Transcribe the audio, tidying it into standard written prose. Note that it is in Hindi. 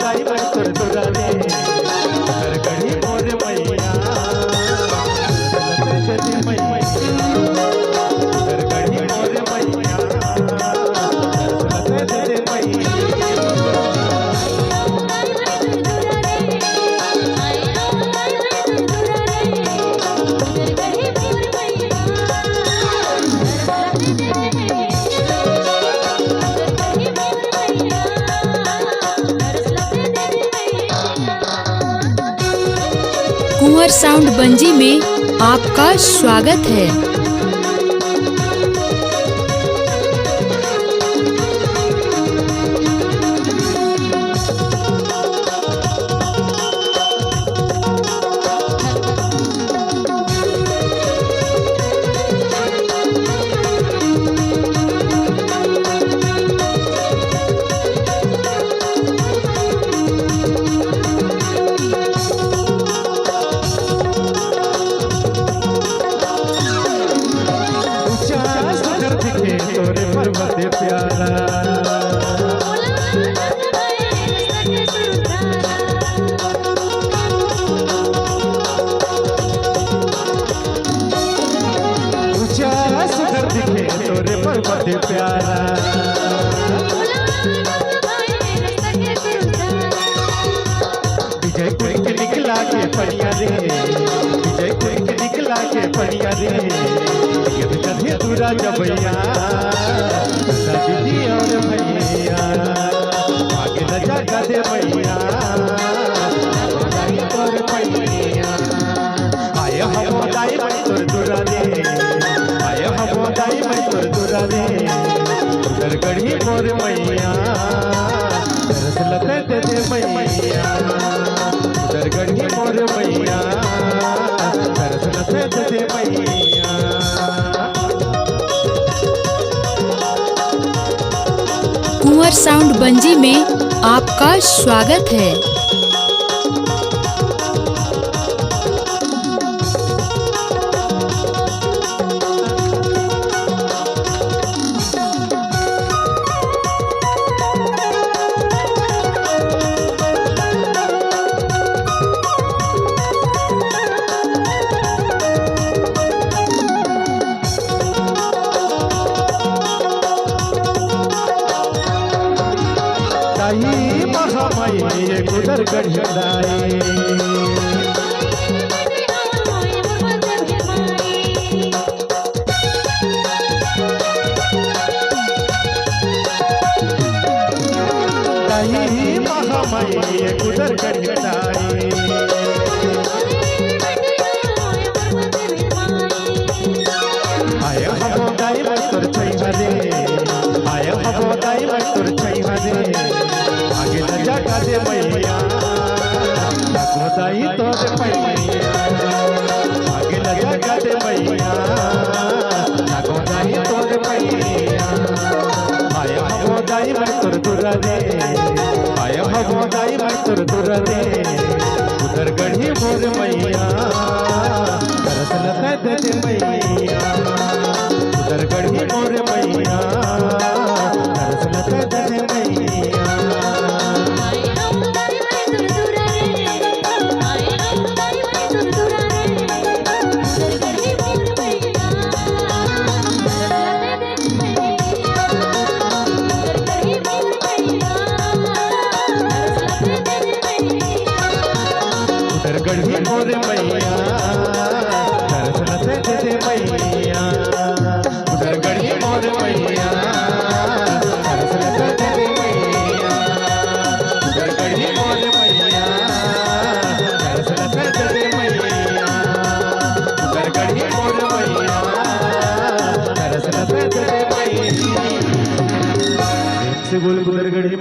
दाई मैं तुर दुराने उधर गढ़ी मोर मैया उधर गढ़ी मोर मैया कुंवर साउंड बंजी में आपका स्वागत है। तोरे पर्वत प्यारा ऊंचा सुंदर दिखे तोरे पर्वत प्यारा विजय कुंज निकला के पड़िया रे विजय कुंज निकला के पड़िया रे कथे तुरा जबैया दीदी और भैया आगे न जागा दे मैया तोर पैया आय हम दाई मैं तोर दुरा दे आय हम दाई मैं तोर दुरा दे उधर गढ़ी मोर मैया तरस लते दे दे मैया उधर गढ़ी मोर मैया तरस लते दे दे मैया। कुंवर साउंड बंजी में आपका स्वागत है। दाई महामाई उधर गढ़ी दाई दाई महामाई उधर गढ़ी दाई आय हम दाई मैं तोर छैया रे आय हम दाई मैं तोर छैया रे आगे न जागा दे मैया दाई तोर पैया आगे न जागा दे मैया दाई तोर पैया आय हम दाई मैं तोर दुरा दे आय हम दाई मैं तोर दुरा दे उधर गढ़ी मोर मैया तरस लते दे दे मैया उधर गढ़ी मोर मैया तरस लते दे दे मैया। उधर गढ़ी मोर मैया तरस लते दे दे मैया उधर गढ़ी मोर मैया तरस लते दे दे मैया उधर गढ़ी मोर मैया तरस लते दे दे मैया उधर गढ़ी मोर मैया तरस लते दे दे मैया से बोल उधर गढ़ी